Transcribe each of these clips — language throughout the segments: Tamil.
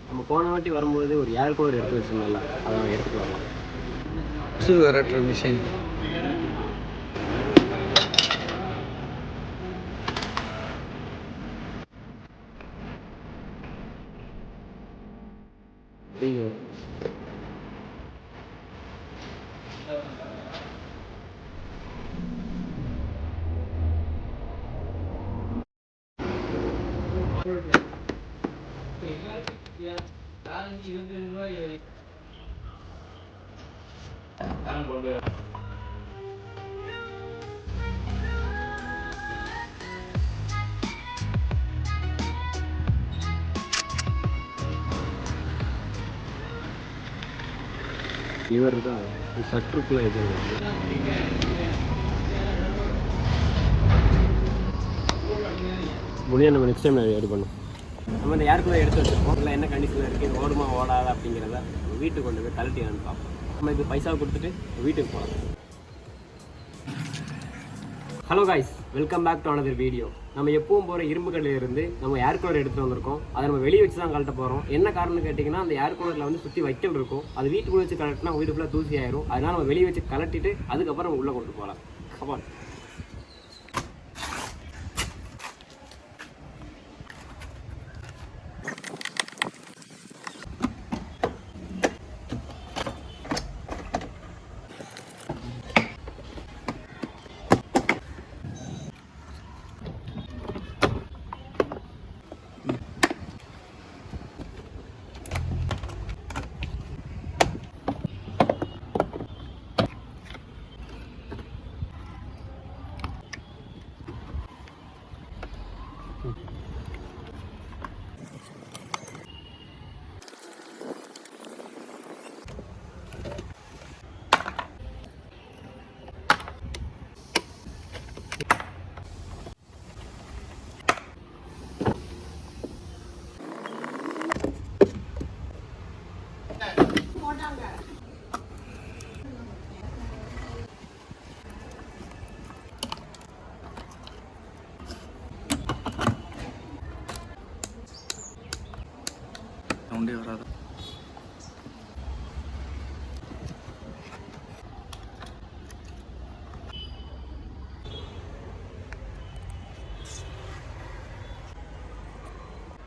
நம்ம போன வாட்டி வரும்போது ஒரு ஏர் கூலர் எடுத்து வச்சிருந்தோம்ல, அதை எடுத்துட்டு வரலாம். சுகரற்ற மிஷின் இவர் தான் சற்றுக்குள்ள இது முடிய நம்ம நெக்ஸ்ட் டைம் ரெடி பண்ணும். நம்ம இந்த ஏர் கூலர் எடுத்து வச்சுருப்போம், இல்லை என்ன கண்டிஷனில் இருக்குது, இது ஓடுமா ஓடாதா அப்படிங்கிறத வீட்டுக்கு கொண்டு போய் கழட்டி அனுப்பலாம். நம்ம இது பைசாவை கொடுத்துட்டு வீட்டுக்கு போகலாம். Hello guys, welcome back to another video. நம்ம எப்பவும் போகிற இரும்பு கடையிலிருந்து நம்ம ஏர் கூலர் எடுத்துகிட்டு வந்திருக்கோம். அதை நம்ம வெளியே வச்சு தான் கழட்ட போகிறோம். என்ன காரணம்னு கேட்டிங்கன்னா, அந்த ஏர் கூலரில் வந்து சுற்றி வைக்கல் இருக்கும். அது வீட்டுக்குள்ளே வச்சு கழட்டினா வீடு ஃபுல்லாக தூசி ஆயிரும். அதனால் நம்ம வெளியே வச்சு கழட்டிட்டு அதுக்கப்புறம் நம்ம உள்ளே கொண்டு போகலாம். கபால். சவுண்டே வராது.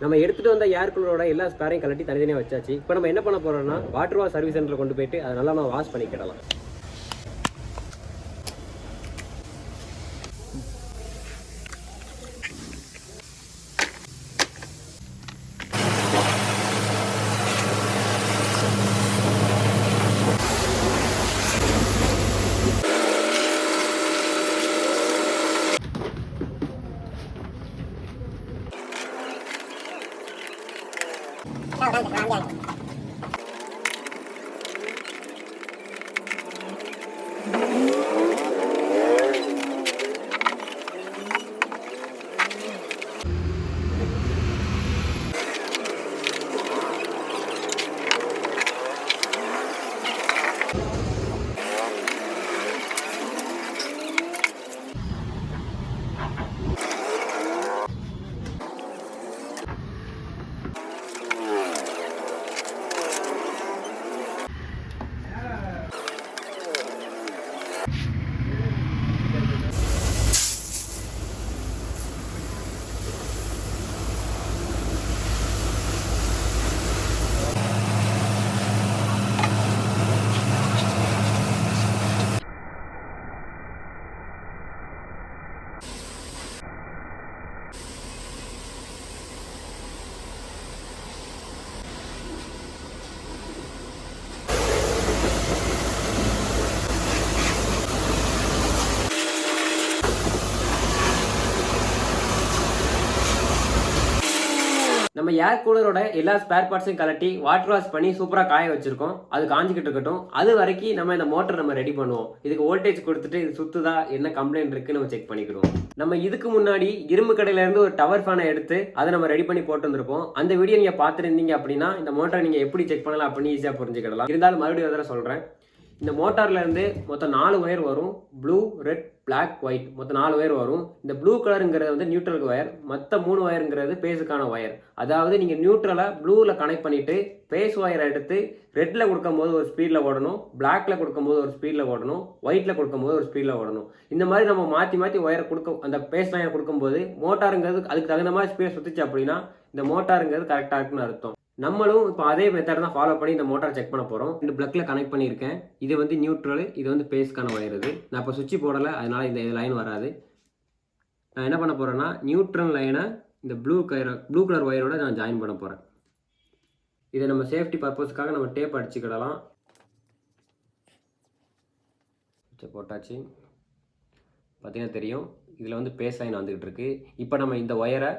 நம்ம எடுத்துகிட்டு வந்த ஏர் கூலரோட எல்லா ஸ்பேரையும் கலட்டி தனித்தனியாக வச்சாச்சு. இப்போ நம்ம என்ன பண்ண போகிறோம்னா, வாட்டர் வாஷ் சர்வீஸ் சென்டரில் கொண்டு போயிட்டு அதை நல்லா நம்ம வாஷ் பண்ணிக்கிடலாம். நம்ம ஏர் கூலரோட எல்லா ஸ்பேர் பார்ட்ஸையும் கலட்டி வாட்டர் வாஷ் பண்ணி சூப்பராக காய வச்சிருக்கோம். அது காஞ்சிக்கிட்டு இருக்கட்டும். அது வரைக்கும் நம்ம இந்த மோட்டர் நம்ம ரெடி பண்ணுவோம். இதுக்கு வோல்டேஜ் கொடுத்துட்டு இது சுத்துதா, என்ன கம்ப்ளைண்ட் இருக்கு நம்ம செக் பண்ணிக்கிடுவோம். நம்ம இதுக்கு முன்னாடி இரும்பு கடையில இருந்து ஒரு டவர் ஃபேனை எடுத்து அதை நம்ம ரெடி பண்ணி போட்டு வந்திருப்போம். அந்த வீடியோ நீங்க பார்த்துருந்தீங்க அப்படின்னா இந்த மோட்டரை நீங்க எப்படி செக் பண்ணலாம் அப்படின்னு ஈஸியாக புரிஞ்சுக்கிடலாம். இருந்தாலும் மறுபடியும் சொல்றேன், இந்த மோட்டார்லேருந்து மொத்தம் 4 ஒயர் வரும். ப்ளூ, ரெட், பிளாக், ஒயிட் மொத்தம் 4 ஒயர் வரும். இந்த ப்ளூ கலருங்கிறது வந்து நியூட்ரலுக்கு ஒயர், மற்ற 3 ஒயருங்கிறது பேஸுக்கான ஒயர். அதாவது நீங்கள் நியூட்ரலை ப்ளூவில் கனெக்ட் பண்ணிவிட்டு பேஸ் ஒயரை எடுத்து ரெட்டில் கொடுக்கும்போது ஒரு ஸ்பீடில் ஓடணும், பிளாக்ல கொடுக்கும்போது ஒரு ஸ்பீடில் ஓடணும், ஒயிட்டில் கொடுக்கும்போது ஒரு ஸ்பீடில் ஓடணும். இந்த மாதிரி நம்ம மாற்றி மாற்றி ஒயரை அந்த பேஸ் லைனை கொடுக்கும்போது மோட்டாருங்கிறது அதுக்கு தகுந்த மாதிரி ஸ்பீட் சுற்றுச்சு அப்படின்னா இந்த மோட்டாருங்கிறது கரெக்டாக இருக்குன்னு அர்த்தம். நம்மளும் இப்போ அதே மெத்தட் தான் ஃபாலோ பண்ணி இந்த மோட்டார் செக் பண்ண போகிறோம். 2 ப்ளக்கில் கனெக்ட் பண்ணியிருக்கேன். இது வந்து நியூட்ரல், இது வந்து பேஸ்க்கான ஒயர். இது நான் இப்போ சுவிட்ச் போடலை, அதனால் இந்த லைன் வராது. நான் என்ன பண்ண போகிறேன்னா நியூட்ரல் லைனை இந்த ப்ளூ கலர் ஒயரோட நான் ஜாயின் பண்ண போகிறேன். இதை நம்ம சேஃப்டி பர்பஸ்க்காக நம்ம டேப் அடிச்சுக்கிடலாம். போட்டாச்சு. பார்த்தீங்கன்னா தெரியும் இதில் வந்து பேஸ் லைன் வந்துக்கிட்டு இருக்கு. இப்போ நம்ம இந்த ஒயரை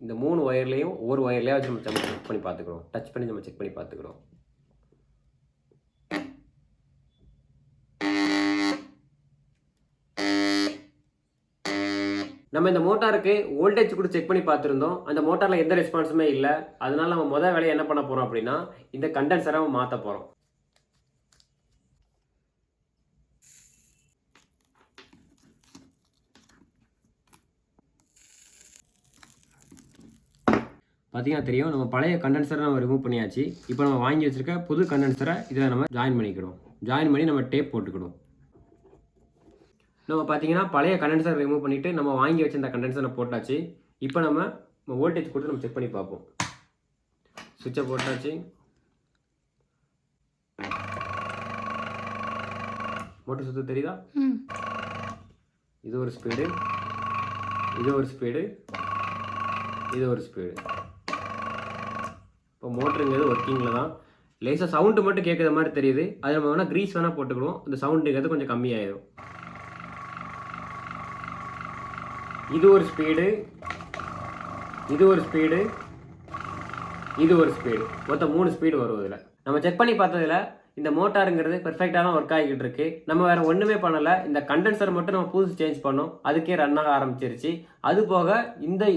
இந்த 3 ஒயர்லேயும் ஒரு ஒயர்லேயே வச்சு நம்ம செக் பண்ணி பார்த்துக்கிறோம். டச் பண்ணி நம்ம செக் பண்ணி பார்த்துக்கிறோம். நம்ம இந்த மோட்டாருக்கு வோல்டேஜ் கூட செக் பண்ணி பார்த்துருந்தோம். அந்த மோட்டாரில் எந்த ரெஸ்பான்ஸுமே இல்லை. அதனால நம்ம முதல் வேலையை என்ன பண்ண போகிறோம் அப்படின்னா இந்த கண்டென்சரை மாற்ற போகிறோம். பார்த்தீங்கன்னா தெரியும் நம்ம பழைய கண்டென்சரை நம்ம ரிமூவ் பண்ணியாச்சு. இப்போ நம்ம வாங்கி வச்சுருக்க புது கண்டென்சரை இதில் நம்ம ஜாயின் பண்ணிக்கிறோம். ஜாயின் பண்ணி நம்ம டேப் போட்டுக்கணும். நம்ம பார்த்தீங்கன்னா பழைய கண்டென்சரை ரிமூவ் பண்ணிவிட்டு நம்ம வாங்கி வச்சிருந்த கண்டென்சரை போட்டாச்சு. இப்போ நம்ம வோல்டேஜ் கொடுத்து நம்ம செக் பண்ணி பார்ப்போம். சுவிட்சை போட்டாச்சு. மோட்டர் சுற்று தெரியுதா? இது ஒரு ஸ்பீடு, இது ஒரு ஸ்பீடு, இது ஒரு ஸ்பீடு. இப்போ மோட்டருங்கிறது ஒர்க்கிங்கில் தான். லேசாக சவுண்டு மட்டும் கேட்குற மாதிரி தெரியுது. அது நம்ம வேணால் க்ரீஸ் வேணால் போட்டுக்கிறோம். அந்த சவுண்டுங்கிறது கொஞ்சம் கம்மியாயிடும். இது ஒரு ஸ்பீடு, இது ஒரு ஸ்பீடு, இது ஒரு ஸ்பீடு. மொத்தம் 3 ஸ்பீடு வரும். இதில் நம்ம செக் பண்ணி பார்த்ததில் இந்த மோட்டாருங்கிறது பெர்ஃபெக்டாக தான் ஒர்க் ஆகிக்கிட்டு இருக்கு. நம்ம வேறு ஒன்றுமே பண்ணலை. இந்த கண்டென்சர் மட்டும் நம்ம புதுசு சேஞ்ச் பண்ணோம். அதுக்கே ரன் ஆக ஆரம்பிச்சிருச்சு. அது போக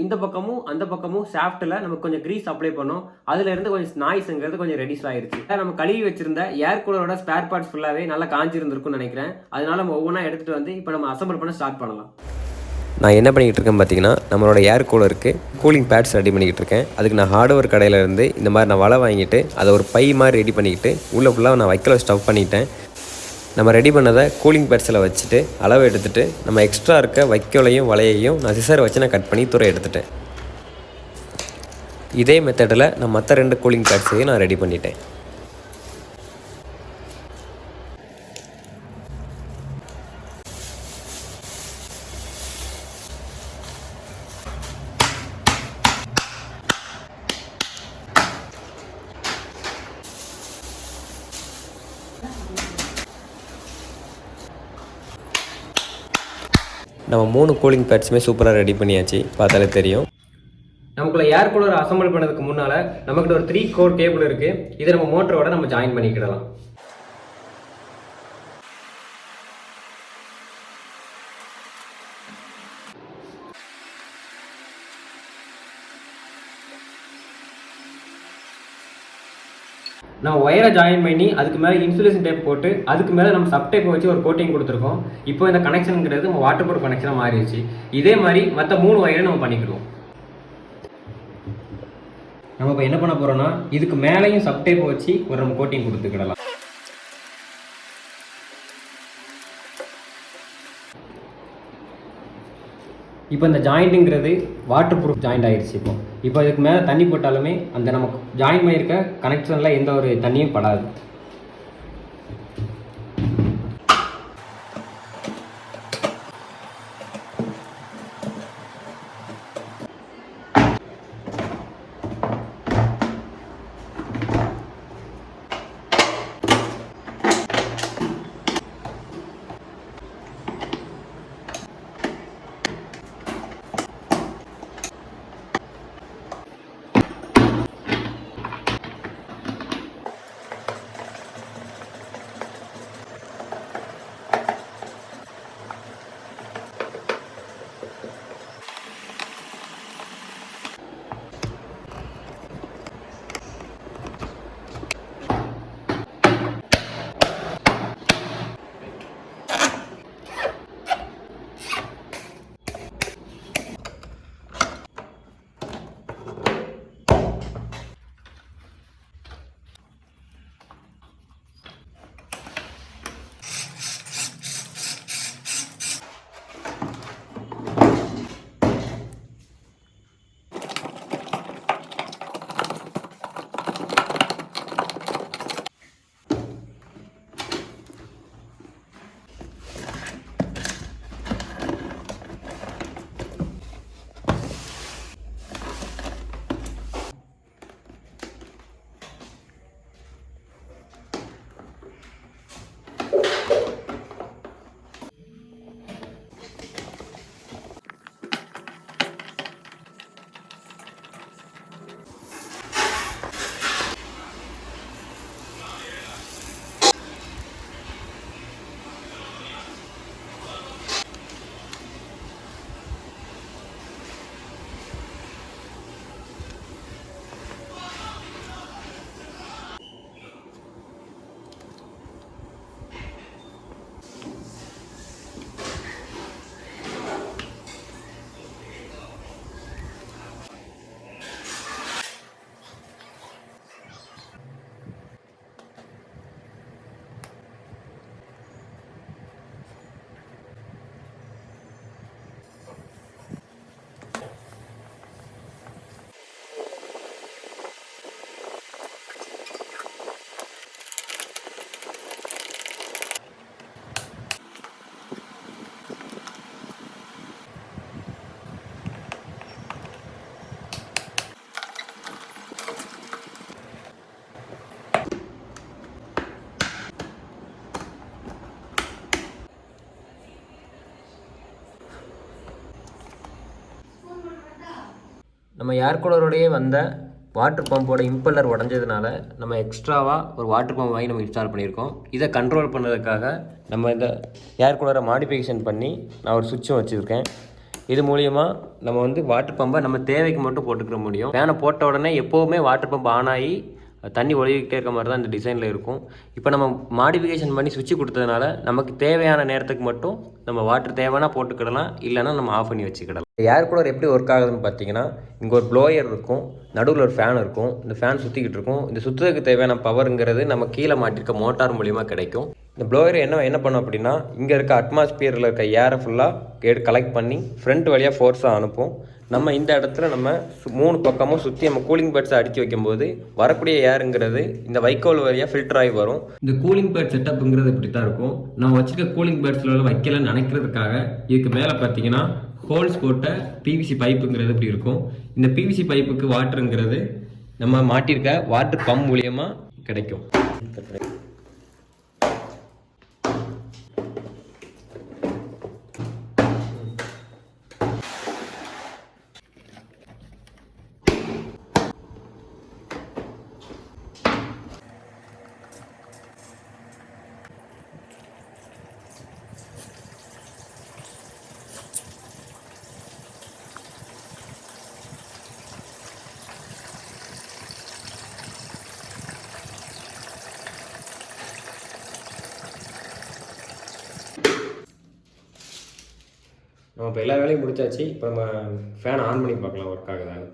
இந்த பக்கமும் அந்த பக்கமும் ஷாஃப்ட்டில் நமக்கு கொஞ்சம் க்ரீஸ் அப்ளை பண்ணோம். அதுலேருந்து கொஞ்சம் நாய்ஸுங்கிறது கொஞ்சம் ரெடியூஸ் ஆகிருச்சு. நம்ம கழுவி வச்சிருந்த ஏர் கூலரோட ஸ்பேர் பார்ட்ஸ் ஃபுல்லாகவே நல்லா காஞ்சிருந்துருக்குன்னு நினைக்கிறேன். அதனால நம்ம ஒவ்வொன்றா எடுத்துகிட்டு வந்து இப்போ நம்ம அசம்பிள் பண்ண ஸ்டார்ட் பண்ணலாம். நான் என்ன பண்ணிக்கிட்டு இருக்கேன் பார்த்தீங்கன்னா நம்மளோட ஏர் கூலருக்கு கூலிங் பேட்ஸ் ரெடி பண்ணிக்கிட்டு இருக்கேன். அதுக்கு நான் ஹார்ட்வேர் கடையிலேருந்து இந்த மாதிரி நான் வலை வாங்கிட்டு அதை ஒரு பை மாதிரி ரெடி பண்ணிக்கிட்டு உள்ளே ஃபுல்லாக நான் வைக்கல ஸ்டவ் பண்ணிட்டேன். நம்ம ரெடி பண்ணதை கூலிங் பேட்ஸில் வச்சுட்டு அளவு எடுத்துகிட்டு நம்ம எக்ஸ்ட்ரா இருக்க வைக்கோலையும் வலையையும் நான் சிசர் வச்சு நான் கட் பண்ணி தூர எடுத்துட்டேன். இதே மெத்தடில் நான் மற்ற 2 கூலிங் பேட்ஸையும் நான் ரெடி பண்ணிட்டேன். நம்ம 3 கூலிங் பேட்ஸுமே சூப்பராக ரெடி பண்ணியாச்சு. பார்த்தாலே தெரியும். நமக்குள்ள ஏர் கூலர் அசம்பிள் பண்ணதுக்கு முன்னால் நமக்கிட்ட ஒரு 3 கோர் கேபிள் இருக்குது. இதை நம்ம மோட்டரோட நம்ம ஜாயின் பண்ணிக்கிடலாம். நம்ம ஒயரை ஜாயின் பண்ணி அதுக்கு மேலே இன்சுலேஷன் டேப் போட்டு அதுக்கு மேலே நம்ம சப் டேப் வச்சு ஒரு கோட்டிங் கொடுத்துருக்கோம். இப்போ இந்த கனெக்ஷனுங்கிறது நம்ம வாட்டர் ப்ரூஃப் கனெக்ஷனாக மாறிடுச்சு. இதே மாதிரி மற்ற 3 ஒயரை நம்ம பண்ணிக்கிடுவோம். நம்ம இப்போ என்ன பண்ண போகிறோம்னா இதுக்கு மேலேயும் சப் டேப் வச்சு ஒரு நம்ம கோட்டிங் கொடுத்துக்கிடலாம். இப்போ இந்த ஜாயிண்ட்டுங்கிறது வாட்டர் ப்ரூஃப் ஜாயிண்ட் ஆகிடுச்சு. இப்போ இதுக்கு மேலே தண்ணி போட்டாலுமே அந்த நமக்கு ஜாயின் பண்ணியிருக்க கனெக்ஷனில் எந்த ஒரு தண்ணியும் படாது. நம்ம ஏர் கூலரோடையே வந்த வாட்டர் பம்போட இம்பல்லர் உடஞ்சதுனால நம்ம எக்ஸ்ட்ராவாக ஒரு வாட்டர் பம்ப் வாங்கி நம்ம இன்ஸ்டால் பண்ணியிருக்கோம். இதை கண்ட்ரோல் பண்ணுறதுக்காக நம்ம இந்த ஏர் கூலரை மாடிஃபிகேஷன் பண்ணி நான் ஒரு சுவிட்சும் வச்சுருக்கேன். இது மூலியமாக நம்ம வந்து வாட்டர் பம்பை நம்ம தேவைக்கு மட்டும் போட்டுக்கிற முடியும். ஃபேனை போட்ட உடனே எப்போவுமே வாட்டர் பம்ப் ஆன் ஆகி தண்ணி ஒழுகிக்கிட்டே இருக்க மாதிரி தான் இந்த டிசைனில் இருக்கும். இப்போ நம்ம மாடிஃபிகேஷன் பண்ணி சுவிட்சு கொடுத்ததுனால நமக்கு தேவையான நேரத்துக்கு மட்டும் நம்ம வாட்டர் தேவைன்னா போட்டுக்கிடலாம், இல்லைனா நம்ம ஆஃப் பண்ணி வச்சுக்கிடலாம். ஏர் கூலர் எப்படி ஒர்க் ஆகுதுன்னு பார்த்தீங்கன்னா, இங்கே ஒரு ப்ளோயர் இருக்கும், நடுவில் ஒரு ஃபேன் இருக்கும். இந்த ஃபேன் சுற்றிக்கிட்டு இருக்கும். இந்த சுற்றுறதுக்கு தேவையான பவருங்கிறது நம்ம கீழே மாட்டிருக்க மோட்டார் மூலியமாக கிடைக்கும். இந்த ப்ளோயர் என்ன பண்ணும் அப்படின்னா, இங்கே இருக்க அட்மாஸ்பியரில் இருக்க ஏரை ஃபுல்லாக கலெக்ட் பண்ணி ஃப்ரண்ட் வழியாக ஃபோர்ஸாக அனுப்பும். நம்ம இந்த இடத்துல நம்ம 3 பக்கமும் சுற்றி நம்ம கூலிங் பேட்ஸை அடுக்கி வைக்கும்போது வரக்கூடிய ஏருங்கிறது இந்த வைக்கோல் வழியாக ஃபில்டர் ஆகி வரும். இந்த கூலிங் பேட் செட்டப்புங்கிறது இப்படி தான் இருக்கும். நம்ம வச்சுருக்க கூலிங் பேட்ஸில் வைக்கலன்னு நினைக்கிறதுக்காக இதுக்கு மேலே பார்த்தீங்கன்னா ஹோல்ஸ் போட்ட பிவிசி பைப்புங்கிறது இப்படி இருக்கும். இந்த பிவிசி பைப்புக்கு வாட்டருங்கிறது நம்ம மாட்டியிருக்க வாட்டர் பம்ப் மூலியமாக கிடைக்கும். நம்ம இப்போ எல்லா வேலையும் முடிச்சாச்சு. இப்போ நம்ம ஃபேன் ஆன் பண்ணி பார்க்கலாம் ஒர்க் ஆகுதான்னு.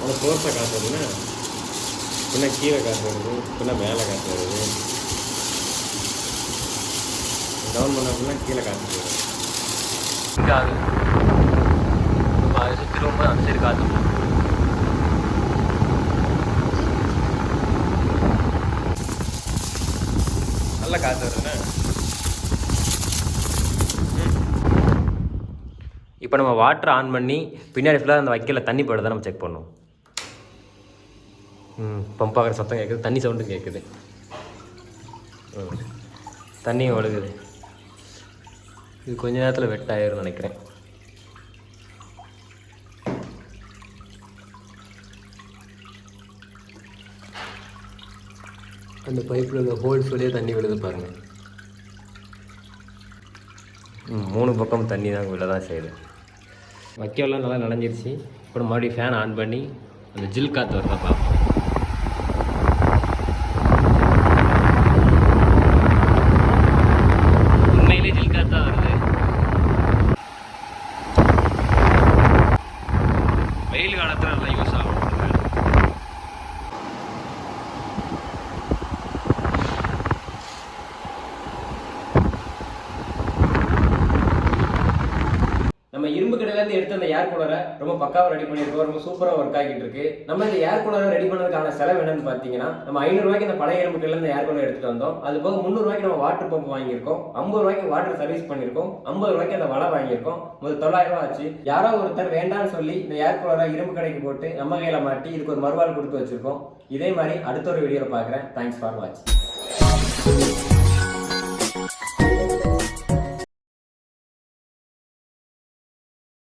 அவ்வளோ ஃபோர்ஸாக காற்று வருதுன்னா பின்ன கீழே காற்று வருது, பின்ன மேலே காற்று வருது. டவுன் பண்ண அப்படின்னா கீழே காற்று வருது. இங்கே ஆகுது. அது திரும்ப அந்த சைடு காற்று போகும். நல்ல காற்று வருதுண்ணே. இப்போ நம்ம வாட்டர் ஆன் பண்ணி பின்னாடி ஃபுல்லாக அந்த வைக்கல தண்ணி போடுறத நம்ம செக் பண்ணுவோம். பம்ப் ஆகிற சத்தம் கேட்குது, தண்ணி சவுண்டும் கேட்குது. தண்ணியும் ஒழுகுது. இது கொஞ்ச நேரத்தில் வெட் ஆயிரும்னு நினைக்கிறேன். அந்த பைப்பில் உள்ள ஹோல்ஸ் வழியாக தண்ணி விழுது பாருங்கள். 3 பக்கம் தண்ணி தான் விழ தான் செய்யுது. வைக்கோல்லாம் நல்லா நனைஞ்சிருச்சு. இப்போ மறுபடியும் ஃபேன் ஆன் பண்ணி அந்த ஜில் காற்று வரத பார்ப்போம். உண்மையிலே ஜில் காற்று தான் வருது. வெயில் காலத்தில் நல்லா யூஸ் ஆகும். நம்ம இரும்பு கடையிலேருந்து எடுத்து அந்த ஏர் கூலரை ரொம்ப பக்காவாக ரெடி பண்ணியிருக்கோம். ரொம்ப சூப்பராக ஒர்க் ஆகிட்டு இருக்கு. நம்ம இந்த ஏர் கூலரை ரெடி பண்ணதுக்கான செலவு என்னன்னு பார்த்தீங்கன்னா, நம்ம 500 ரூபாய்க்கு இந்த பழைய இரும்பு கடையிலேருந்து ஏர் கூலர் எடுத்துட்டு வந்தோம். அது போக 300 ரூபாய்க்கு நம்ம வாட்டர் பம்ப் வாங்கியிருக்கோம். 50 ரூபாய்க்கு வாட்டர் சர்வீஸ் பண்ணியிருக்கோம். 50 ரூபாய்க்கு அந்த வலை வாங்கியிருக்கோம். 900 ரூபா ஆச்சு. யாரோ ஒருத்தர் வேண்டான்னு சொல்லி இந்த ஏர் கூலரை இரும்பு கடைக்கு போட்டு நம்ம கையில் மாட்டி இதுக்கு ஒரு மறுவாள் கொடுத்து வச்சிருக்கோம். இதே மாதிரி அடுத்த ஒரு வீடியோவில் பார்க்குறேன். தேங்க்ஸ் ஃபார் வாட்சிங்.